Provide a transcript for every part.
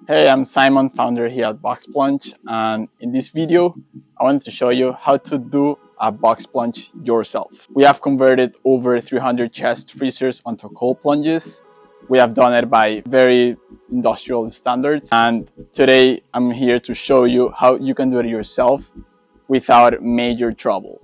Hey, I'm Simon, founder here at Box Plunge, and in this video, I wanted to show you how to do a box plunge yourself. We have converted over 300 chest freezers onto cold plunges. We have done it by very industrial standards, and today I'm here to show you how you can do it yourself without major trouble.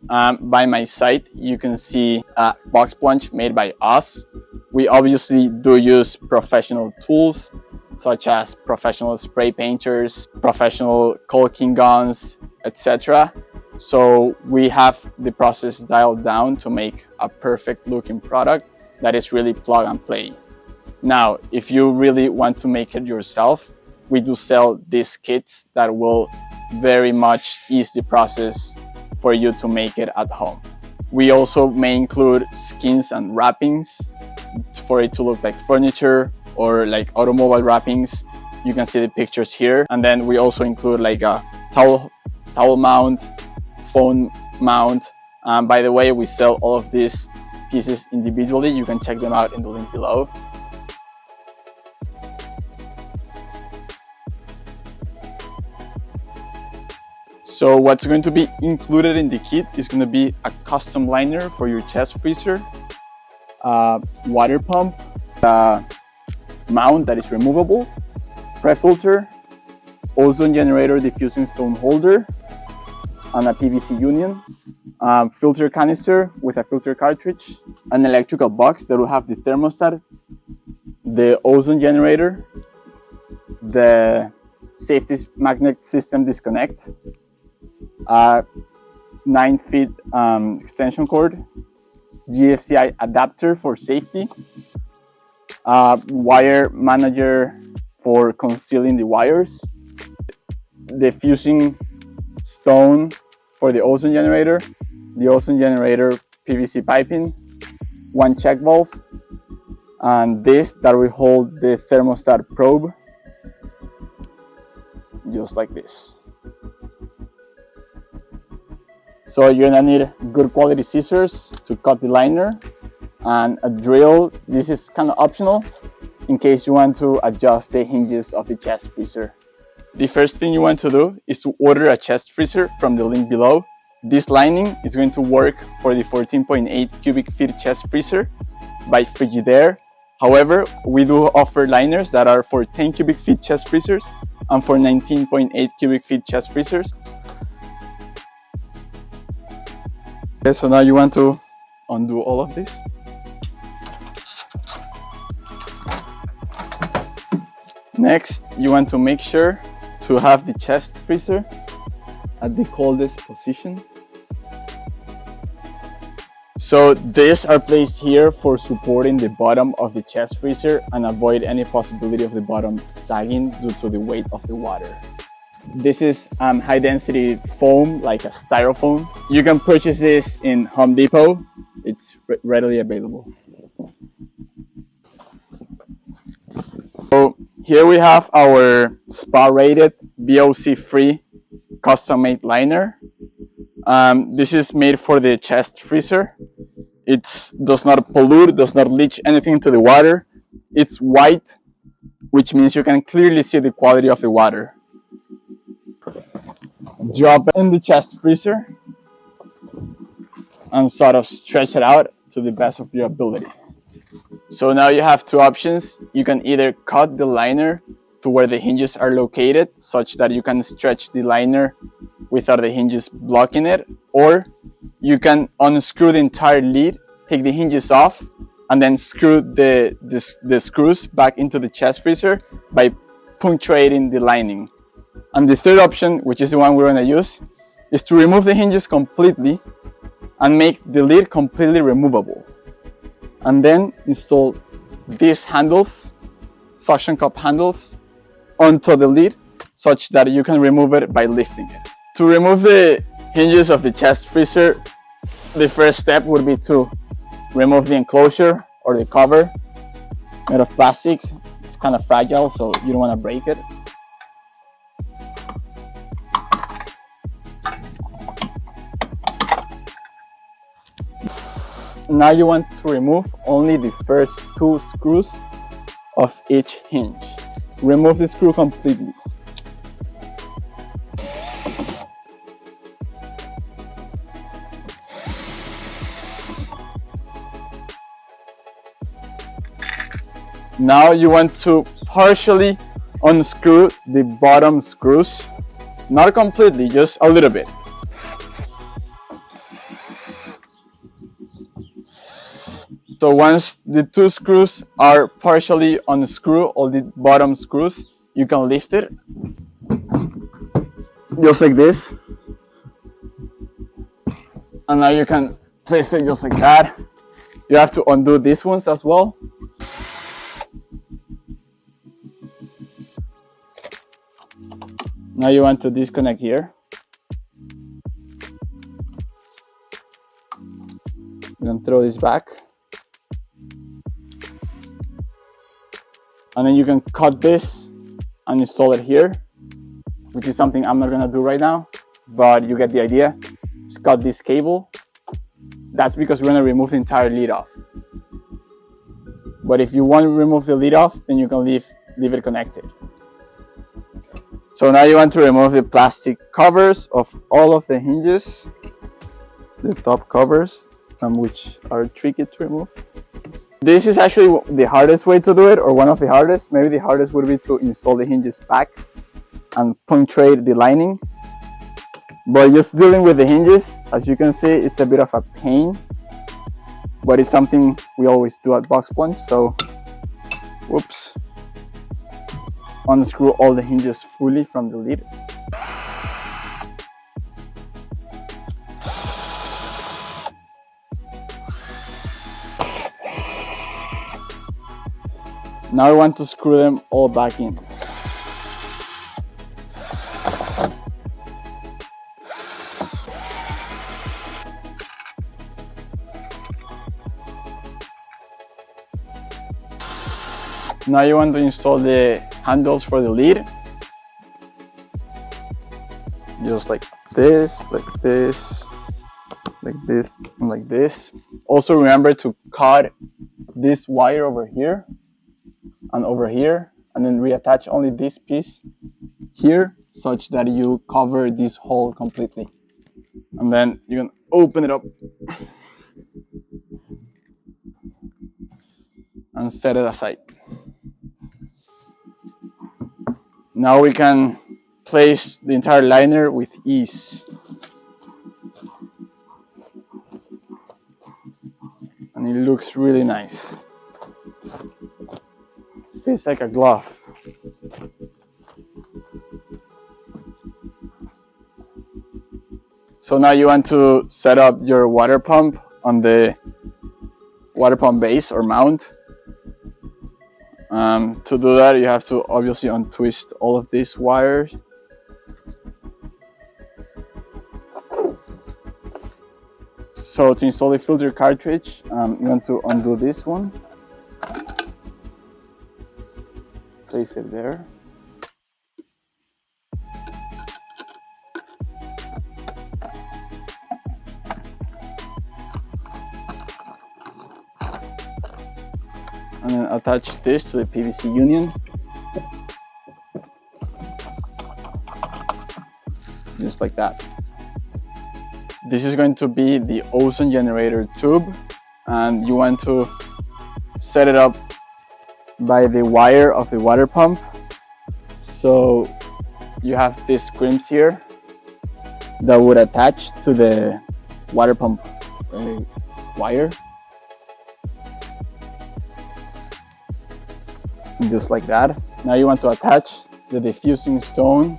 By my side, you can see a box plunge made by us. We obviously do use professional tools, such as professional spray painters, professional caulking guns, etc. So we have the process dialed down to make a perfect looking product that is really plug and play. Now, if you really want to make it yourself, we do sell these kits that will very much ease the process for you to make it at home. We also may include skins and wrappings for it to look like furniture or like automobile wrappings. You can see the pictures here. And then we also include like a towel mount, phone mount. By the way, we sell all of these pieces individually. You can check them out in the link below. So what's going to be included in the kit is going to be a custom liner for your chest freezer, water pump, mount that is removable, prep filter, ozone generator diffusing stone holder, and a PVC union, filter canister with a filter cartridge, an electrical box that will have the thermostat, the ozone generator, the safety magnet system disconnect, 9-feet extension cord, GFCI adapter for safety, wire manager for concealing the wires, the fusing stone for the ozone generator, the ozone generator PVC piping, one check valve, and this that will hold the thermostat probe, just like this. So you're gonna need good quality scissors to cut the liner, and a drill. This is kind of optional in case you want to adjust the hinges of the chest freezer. The first thing you want to do is to order a chest freezer from the link below. This lining is going to work for the 14.8 cubic feet chest freezer by Frigidaire. However, we do offer liners that are for 10 cubic feet chest freezers and for 19.8 cubic feet chest freezers. Okay, so now you want to undo all of this. Next, you want to make sure to have the chest freezer at the coldest position. So these are placed here for supporting the bottom of the chest freezer and avoid any possibility of the bottom sagging due to the weight of the water. This is high density foam, like a styrofoam. You can purchase this in Home Depot. It's readily available. So here we have our spa rated VOC free custom made liner. This is made for the chest freezer. It does not pollute, does not leach anything to the water. It's white, which means you can clearly see the quality of the water. Drop it in the chest freezer and sort of stretch it out to the best of your ability. So now you have two options. You can either cut the liner to where the hinges are located, such that you can stretch the liner without the hinges blocking it, or you can unscrew the entire lid, take the hinges off, and then screw the screws back into the chest freezer by punctuating the lining. And the third option, which is the one we're going to use, is to remove the hinges completely and make the lid completely removable. And then install these handles, suction cup handles, onto the lid such that you can remove it by lifting it. To remove the hinges of the chest freezer, the first step would be to remove the enclosure or the cover made of plastic. It's kind of fragile, so you don't want to break it. Now you want to remove only the first two screws of each hinge. remove the screw completely. Now you want to partially unscrew the bottom screws, not completely, just a little bit. So once the two screws are partially unscrewed, all the bottom screws, you can lift it just like this, and now you can place it just like that. You have to undo these ones as well. Now you want to disconnect here. You can throw this back. And then you can cut this and install it here, which is something I'm not gonna do right now, but you get the idea. Just cut this cable. That's because we're gonna remove the entire lid off. But if you want to remove the lid off, then you can leave it connected. So now you want to remove the plastic covers of all of the hinges, the top covers, which are tricky to remove. This is actually the hardest way to do it, or one of the hardest. Maybe the hardest would be to install the hinges back and punctuate the lining. But just dealing with the hinges, as you can see, it's a bit of a pain. But it's something we always do at box plunge. So, whoops. Unscrew all the hinges fully from the lid. Now I want to screw them all back in. Now you want to install the handles for the lid. Just like this, like this, like this, and like this. Also remember to cut this wire over here and over here, and then reattach only this piece here, such that you cover this hole completely. And then you can open it up and set it aside. Now we can place the entire liner with ease. And it looks really nice. Feels like a glove. So now you want to set up your water pump on the water pump base or mount. To do that, you have to obviously untwist all of these wires. So to install the filter cartridge, you want to undo this one. Place it there. And then attach this to the PVC union. Just like that. This is going to be the ozone generator tube, and you want to set it up by the wire of the water pump. So you have these crimps here that would attach to the water pump wire. Just like that. Now you want to attach the diffusing stone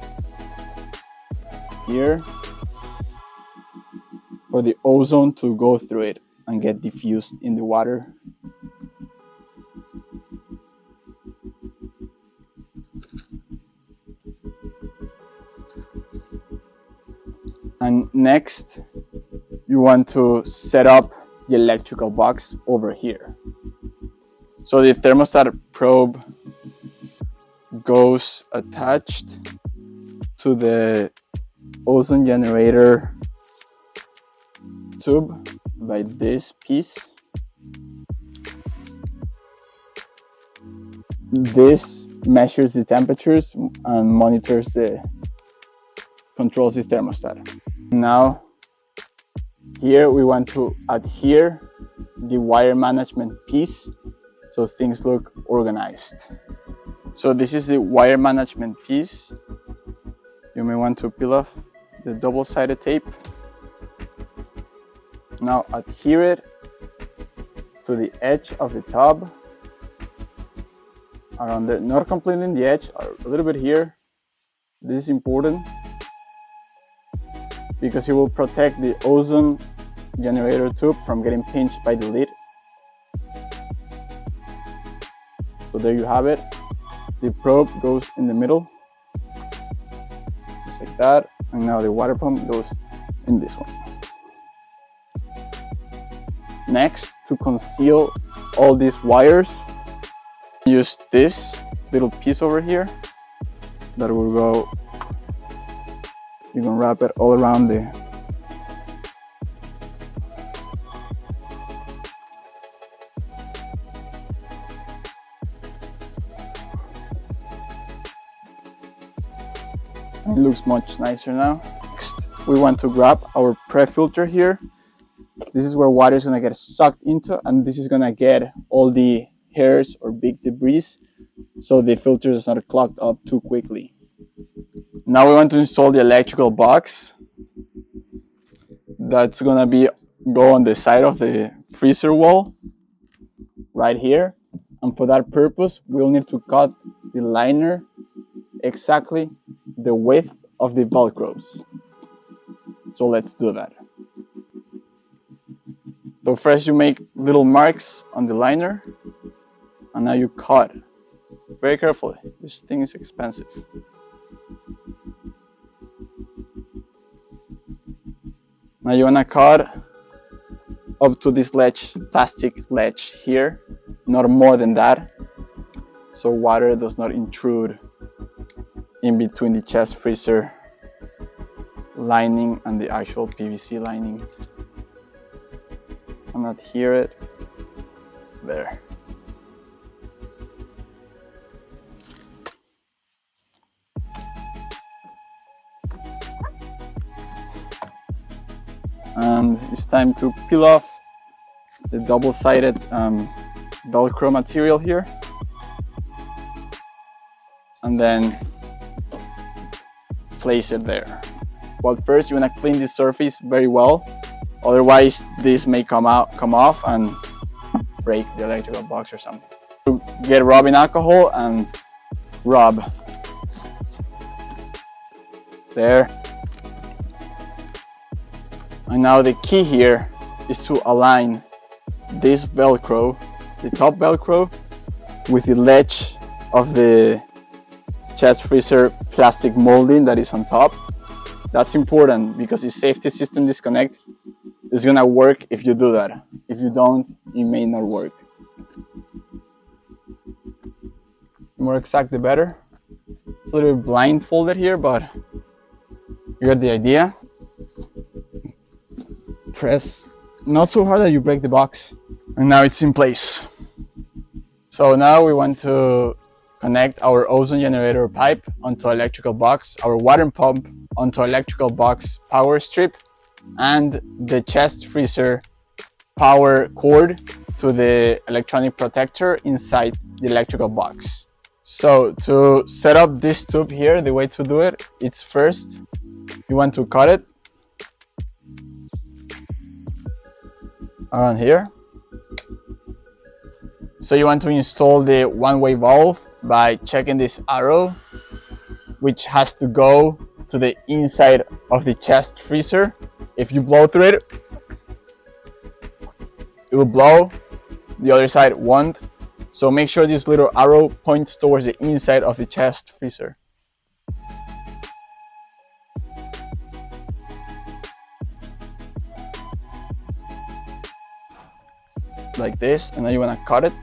here for the ozone to go through it and get diffused in the water. And next, you want to set up the electrical box over here. So the thermostat probe goes attached to the ozone generator tube by this piece. This measures the temperatures and monitors controls the thermostat. Now here we want to adhere the wire management piece so things look organized. So this is the wire management piece. You may want to peel off the double-sided tape. Now adhere it to the edge of the tub, around there, not completely in the edge, a little bit here. This is important because it will protect the ozone generator tube from getting pinched by the lid. So there you have it. The probe goes in the middle, just like that, and now the water pump goes in this one. Next, to conceal all these wires, use this little piece over here that will go, you can wrap it all around the it looks much nicer now. Next, we want to grab our pre-filter here. This is where water is going to get sucked into, and this is going to get all the hairs or big debris so the filter is not clogged up too quickly. Now we want to install the electrical box. That's going to go on the side of the freezer wall right here, and for that purpose we'll need to cut the liner exactly the width of the velcros. So let's do that. So first you make little marks on the liner, and now you cut very carefully. This thing is expensive. Now you want to cut up to this ledge, plastic ledge here, not more than that, so water does not intrude in between the chest freezer lining and the actual PVC lining. And adhere it there. And it's time to peel off the double-sided Velcro material here, and then place it there. But first you want to clean the surface very well, otherwise this may come off and break the electrical box or something. So get rubbing alcohol and rub there. And now the key here is to align this Velcro, the top Velcro, with the ledge of the chest freezer plastic molding that is on top. That's important because the safety system disconnect is gonna work if you do that. If you don't, it may not work. The more exact, the better. It's a little bit blindfolded here, but you got the idea. Press not so hard that you break the box, and now it's in place. So now we want to connect our ozone generator pipe onto electrical box, our water pump onto electrical box power strip, and the chest freezer power cord to the electronic protector inside the electrical box. So to set up this tube here, the way to do it, it's first you want to cut it around here. So you want to install the one-way valve by checking this arrow, which has to go to the inside of the chest freezer. If you blow through it, it will blow, the other side won't. So make sure this little arrow points towards the inside of the chest freezer. Like this, and then you want to cut it.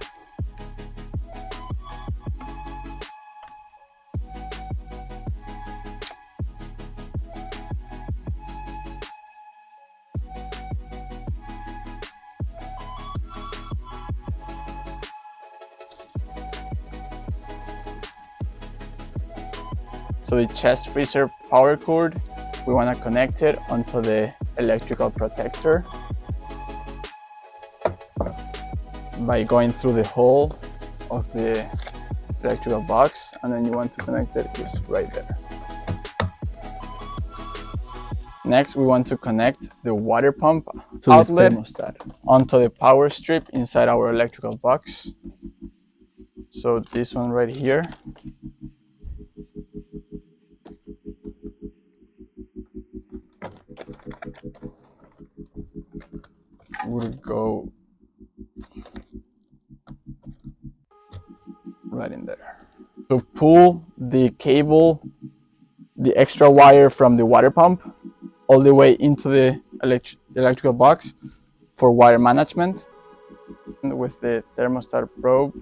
So the chest freezer power cord, we want to connect it onto the electrical protector by going through the hole of the electrical box, and then you want to connect it just right there. Next, we want to connect the water pump outlet onto the power strip inside our electrical box. So this one right here. Would go right in there. So pull the cable, the extra wire from the water pump, all the way into the electrical box for wire management. And with the thermostat probe,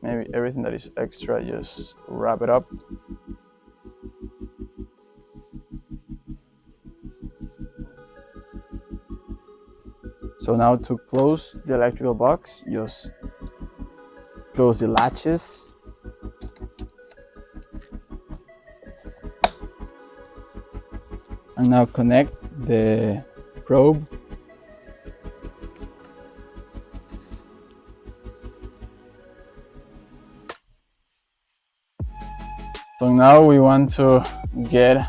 maybe everything that is extra, just wrap it up. So now to close the electrical box, just close the latches. And now connect the probe. So now we want to get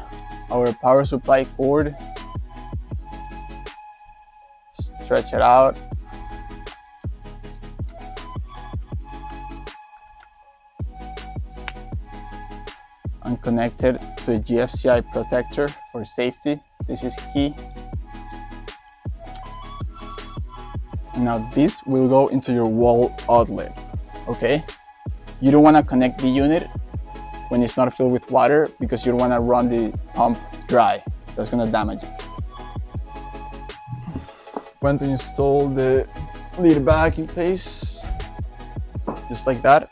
our power supply cord, stretch it out, and connect it to a GFCI protector for safety. This is key. Now this will go into your wall outlet, okay? You don't want to connect the unit when it's not filled with water because you don't want to run the pump dry. That's going to damage it. Want to install the lid back in place, just like that.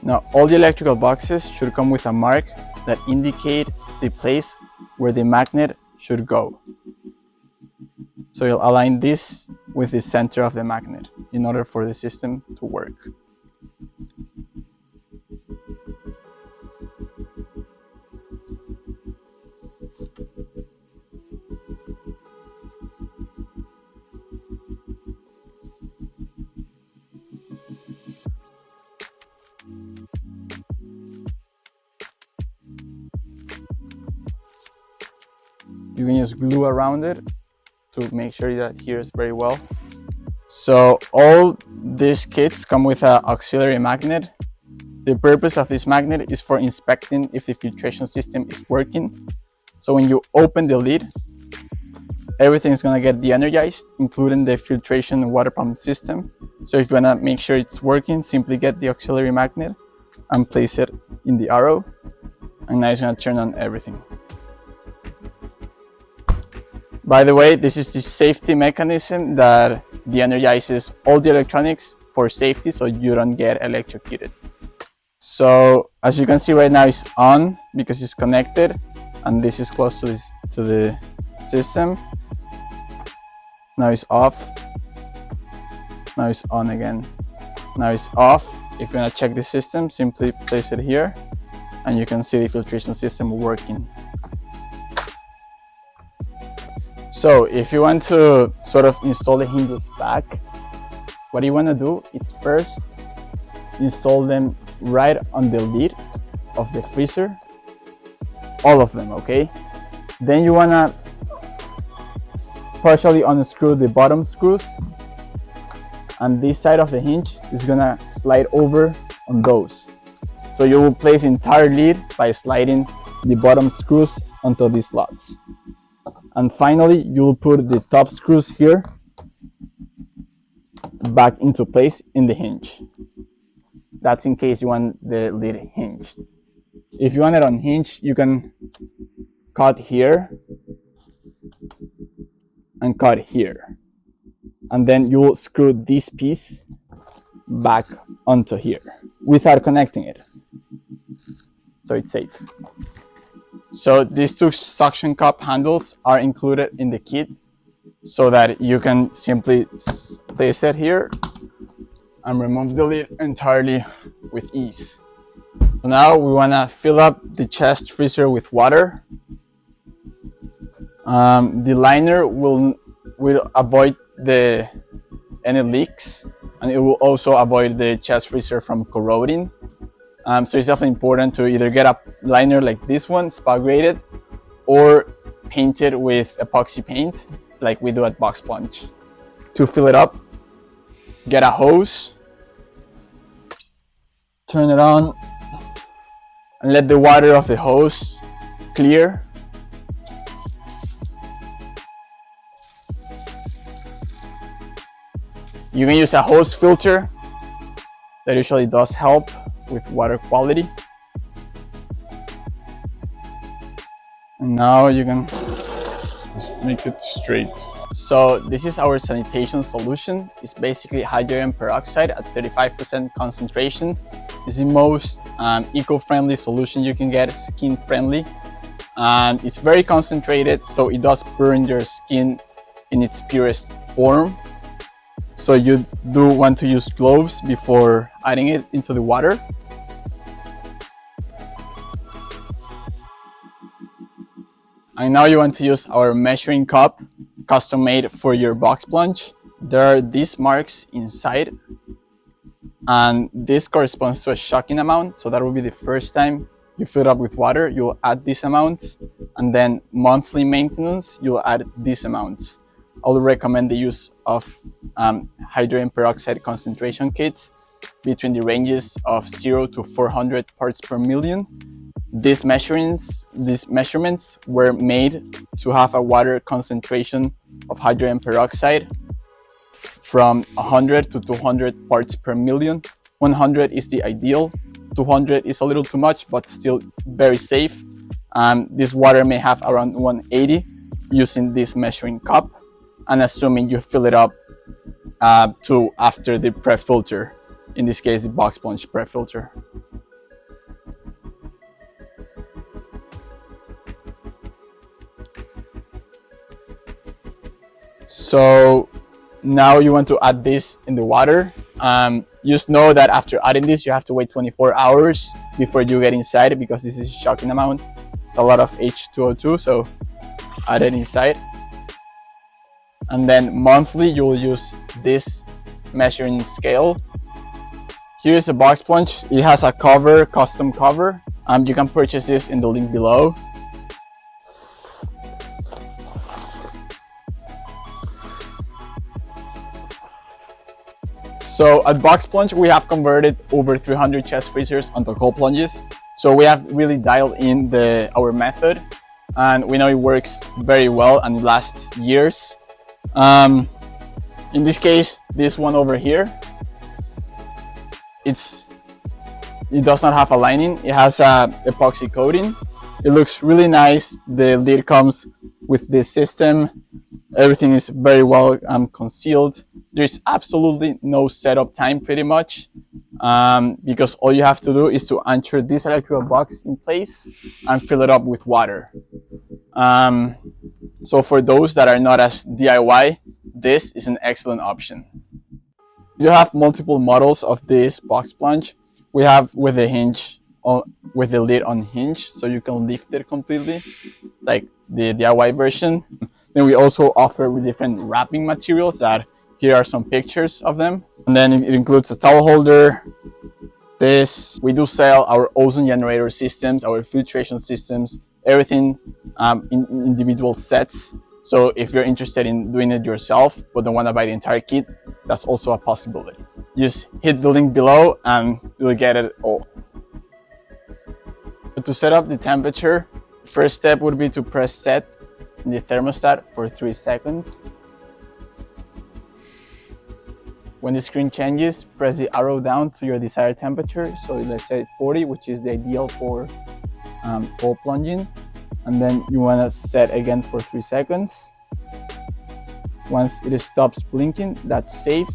Now all the electrical boxes should come with a mark that indicate the place where the magnet should go. So you'll align this with the center of the magnet in order for the system to work. You can just glue around it to make sure that it adheres very well. So all these kits come with an auxiliary magnet. The purpose of this magnet is for inspecting if the filtration system is working. So when you open the lid, everything is going to get de-energized, including the filtration water pump system. So if you want to make sure it's working, simply get the auxiliary magnet and place it in the arrow, and now it's going to turn on everything. By the way, this is the safety mechanism that de-energizes all the electronics for safety so you don't get electrocuted. So as you can see right now, it's on because it's connected, and this is close to the system. Now it's off. Now it's on again. Now it's off. If you want to check the system, simply place it here and you can see the filtration system working. So if you want to sort of install the hinges back, what you want to do is first install them right on the lid of the freezer, all of them, okay? Then you want to partially unscrew the bottom screws, and this side of the hinge is gonna slide over on those. So you will place the entire lid by sliding the bottom screws onto these slots. And finally, you will put the top screws here back into place in the hinge. That's in case you want the lid hinged. If you want it unhinged, you can cut here and cut here. And then you will screw this piece back onto here without connecting it. So it's safe. So these two suction cup handles are included in the kit so that you can simply place it here and remove the lid entirely with ease. Now we want to fill up the chest freezer with water. The liner will avoid any leaks, and it will also avoid the chest freezer from corroding. So it's definitely important to either get a liner like this one, spa graded, or painted with epoxy paint like we do at Box Plunge. To fill it up, get a hose, turn it on, and let the water of the hose clear. You can use a hose filter. That usually does help with water quality. And now you can just make it straight. So this is our sanitation solution. It's basically hydrogen peroxide at 35% concentration. It's the most eco-friendly solution you can get, skin-friendly. And it's very concentrated, so it does burn your skin in its purest form. So you do want to use gloves before adding it into the water. And now you want to use our measuring cup, custom made for your box plunge. There are these marks inside, and this corresponds to a shocking amount. So that will be the first time you fill it up with water, you'll add this amount, and then monthly maintenance, you'll add this amount. I would recommend the use of hydrogen peroxide concentration kits between the ranges of 0 to 400 parts per million. These measurements were made to have a water concentration of hydrogen peroxide from 100 to 200 parts per million. 100 is the ideal. 200 is a little too much, but still very safe. This water may have around 180 using this measuring cup, and assuming you fill it up to after the prep filter, in this case the box plunge prep filter. So now you want to add this in the water. Just know that after adding this, you have to wait 24 hours before you get inside, because this is a shocking amount. It's a lot of H2O2, so add it inside. And then monthly, you will use this measuring scale. Here's a box plunge. It has a cover, custom cover. You can purchase this in the link below. So at Box Plunge, we have converted over 300 chest freezers onto cold plunges. So we have really dialed in our method, and we know it works very well and lasts years. In this case, this one over here, it does not have a lining. It has a epoxy coating. It looks really nice. The lid comes with this system. Everything is very well concealed. There's absolutely no setup time pretty much, because all you have to do is to anchor this electrical box in place and fill it up with water. So for those that are not as DIY, this is an excellent option. You have multiple models of this box plunge. We have with the hinge, with the lid on hinge, so you can lift it completely, like the DIY version. Then we also offer with different wrapping materials that here are some pictures of them. And then it includes a towel holder. We do sell our ozone generator systems, our filtration systems, everything in individual sets. So if you're interested in doing it yourself but don't want to buy the entire kit, that's also a possibility. Just hit the link below and you'll get it all. To set up the temperature, first step would be to press set in the thermostat for 3 seconds. When the screen changes, press the arrow down to your desired temperature. So let's say 40, which is the ideal for cold plunging. And then you want to set again for 3 seconds. Once it stops blinking, that's safe.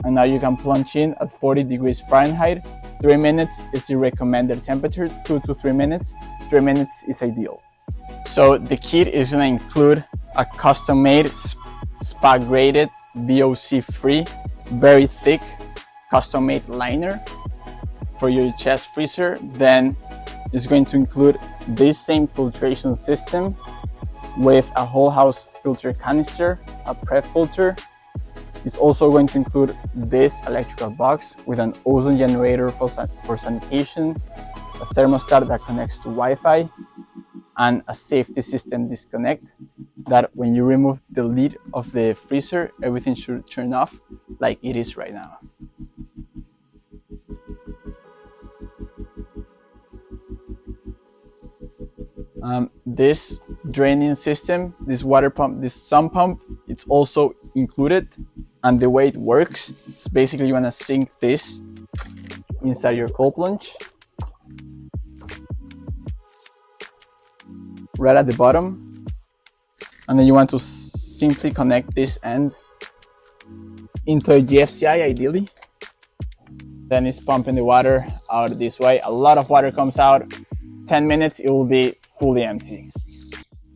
And now you can plunge in at 40 degrees Fahrenheit. 3 minutes is the recommended temperature, 2 to 3 minutes. 3 minutes is ideal. So the kit is going to include a custom-made, spa-graded, VOC-free, very thick, custom-made liner for your chest freezer, then it's going to include this same filtration system with a whole house filter canister, a prep filter. It's also going to include this electrical box with an ozone generator for sanitation, a thermostat that connects to Wi-Fi, and a safety system disconnect that when you remove the lid of the freezer, everything should turn off like it is right now. This draining system, this water pump, this sump pump, it's also included. And the way it works is basically you want to sink this inside your cold plunge right at the bottom, and then you want to simply connect this end into a GFCI ideally. Then it's pumping the water out this way. A lot of water comes out. 10 minutes it will be fully empty.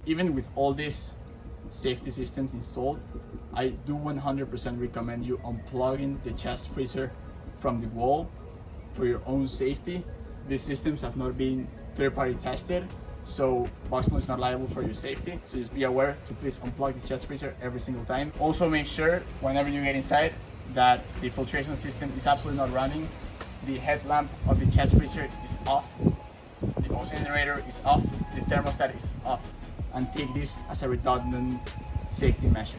Even with all these safety systems installed, I do 100% recommend you unplugging the chest freezer from the wall for your own safety. These systems have not been third-party tested, so Plune is not liable for your safety. So just be aware to please unplug the chest freezer every single time. Also make sure whenever you get inside that the filtration system is absolutely not running. The headlamp of the chest freezer is off. The ozone generator is off. The thermostat is off. And take this as a redundant safety measure.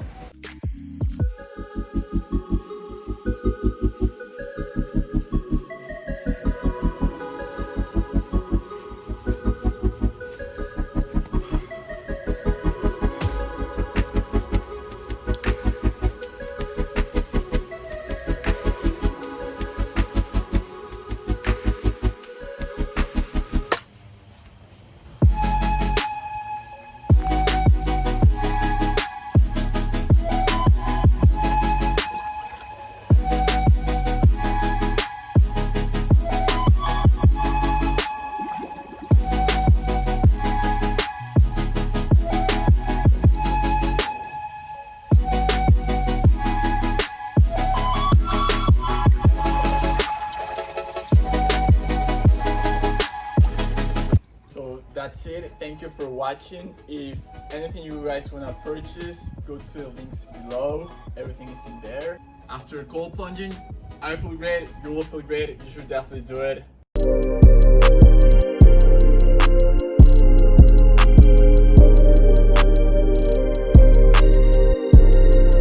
That's it. Thank you for watching. If anything you guys want to purchase, go to the links below. Everything is in there. After cold plunging, I feel great. You will feel great. You should definitely do it.